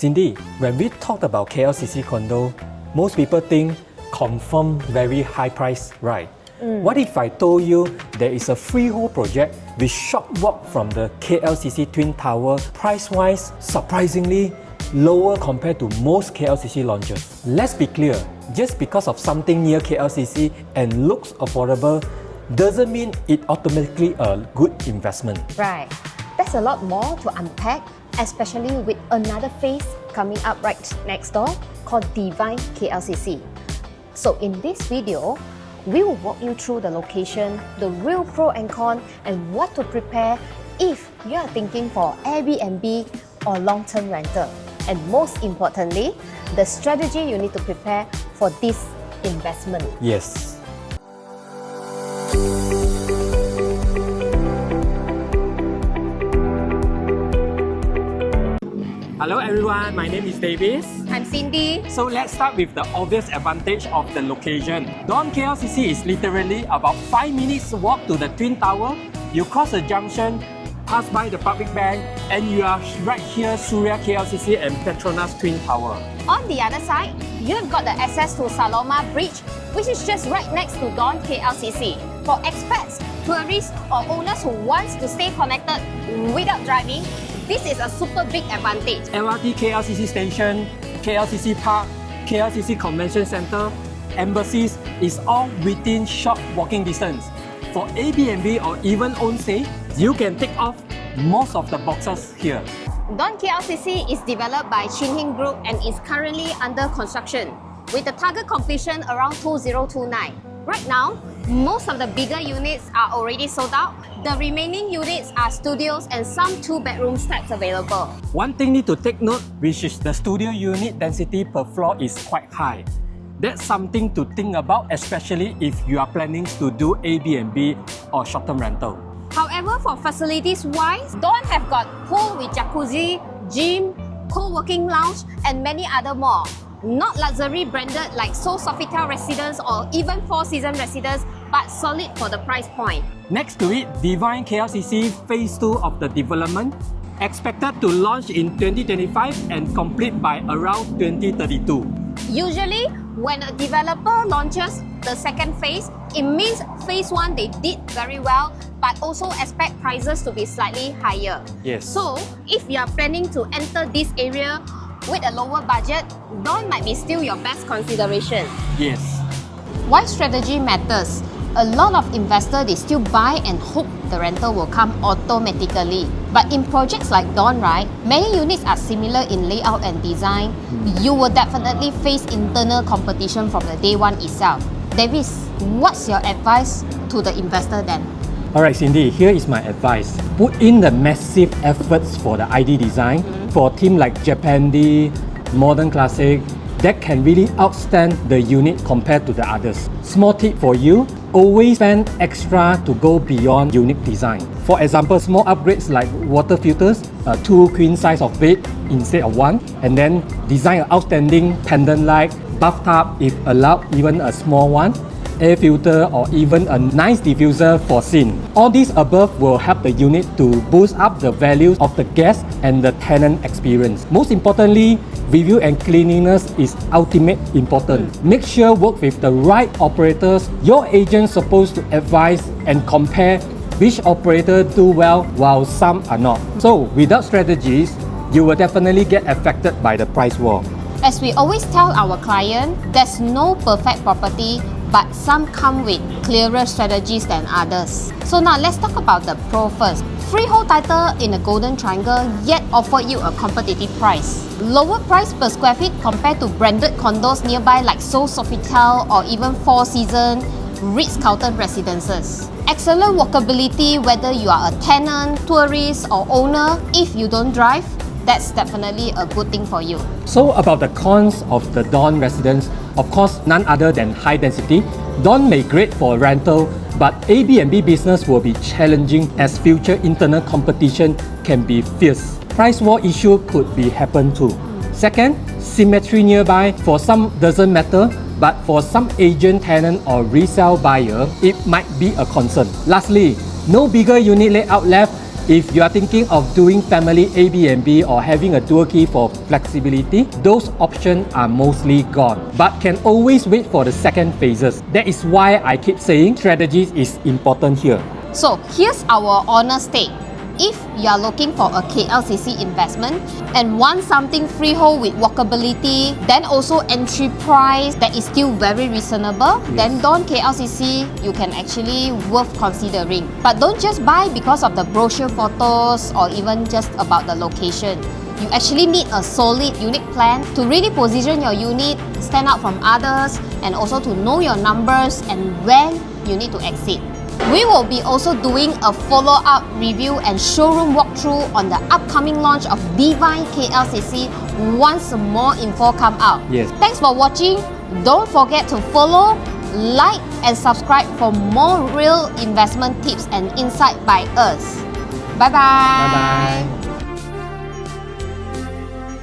Cindy, when we talk about KLCC condo, most people think confirm very high price, right? What if I told you there is a freehold project with short walk from the KLCC Twin Tower, price-wise surprisingly lower compared to most KLCC launches? Let's be clear, just because of something near KLCC and looks affordable doesn't mean it automatically a good investment. Right. There's a lot more to unpack, especially with another phase coming up right next door called Dawn KLCC. So in this video, we will walk you through the location, the real pro and con, and what to prepare if you are thinking for Airbnb or long-term rental. And most importantly, the strategy you need to prepare for this investment. Yes. Hello everyone, my name is Davis. I'm Cindy. So let's start with the obvious advantage of the location. Dawn KLCC is literally about 5 minutes walk to the Twin Tower. You cross the junction, pass by the public bank, and you are right here, Surya KLCC and Petronas Twin Tower. On the other side, you've got the access to Saloma Bridge, which is just right next to Dawn KLCC. For expats, tourists, or owners who want to stay connected without driving, this is a super big advantage. LRT KLCC station, KLCC Park, KLCC Convention Center, embassies is all within short walking distance. For Airbnb or even own stay, you can tick off most of the boxes here. Dawn KLCC is developed by Chin Hing Group and is currently under construction, with the target completion around 2029. Right now, most of the bigger units are already sold out. The remaining units are studios and some 2-bedroom types available. One thing need to take note, which is the studio unit density per floor is quite high. That's something to think about, especially if you are planning to do Airbnb or short-term rental. However, for facilities-wise, Dawn have got pool with jacuzzi, gym, co-working lounge, and many other more. Not luxury branded like Sofitel Residence or even Four Seasons Residence, but solid for the price point. Next to it, Dawn KLCC Phase 2 of the development, expected to launch in 2025 and complete by around 2032. Usually, when a developer launches the second phase, it means phase 1 they did very well, but also expect prices to be slightly higher. Yes. So, if you are planning to enter this area with a lower budget, Dawn might be still your best consideration. Yes. Why strategy matters? A lot of investors, they still buy and hope the rental will come automatically. But in projects like Dawn, right, many units are similar in layout and design. You will definitely face internal competition from the day one itself. Davis, what's your advice to the investor then? Alright Cindy, here is my advice. Put in the massive efforts for the ID design. For a team like Japandi, Modern Classic, that can really outstand the unit compared to the others. Small tip for you, always spend extra to go beyond unique design. For example, small upgrades like water filters, 2 queen size of bed instead of 1, and then design an outstanding pendant light, bathtub if allowed, even a small one, air filter, or even a nice diffuser for scene. All these above will help the unit to boost up the values of the guest and the tenant experience. Most importantly, review and cleanliness is ultimate important. Make sure work with the right operators. Your agent's supposed to advise and compare which operator do well while some are not. So without strategies, you will definitely get affected by the price war. As we always tell our client, there's no perfect property, but some come with clearer strategies than others. So now let's talk about the pro first. Freehold title in a golden triangle yet offer you a competitive price. Lower price per square feet compared to branded condos nearby like Sofitel or even Four Seasons, Ritz-Carlton residences. Excellent walkability whether you are a tenant, tourist or owner. If you don't drive, that's definitely a good thing for you. So about the cons of the Dawn residence, of course none other than high density. Dawn may great for rental, but Airbnb business will be challenging as future internal competition can be fierce. Price war issue could be happen too. Second, symmetry nearby. For some doesn't matter, but for some agent, tenant or resale buyer, it might be a concern. Lastly, no bigger unit layout left If you are thinking of doing family Airbnb or having a dual key for flexibility, those options are mostly gone, but can always wait for the second phases. That is why I keep saying strategies is important here. So here's our honest take. If you are looking for a KLCC investment and want something freehold with walkability, then also entry price that is still very reasonable, then Dawn KLCC you can actually worth considering. But don't just buy because of the brochure photos or even just about the location. You actually need a solid unit plan to really position your unit, stand out from others, and also to know your numbers and when you need to exit. We will be also doing a follow-up review and showroom walkthrough on the upcoming launch of Divine KLCC once more info come out. Yes. Thanks for watching. Don't forget to follow, like and subscribe for more real investment tips and insight by us. Bye-bye. Bye-bye.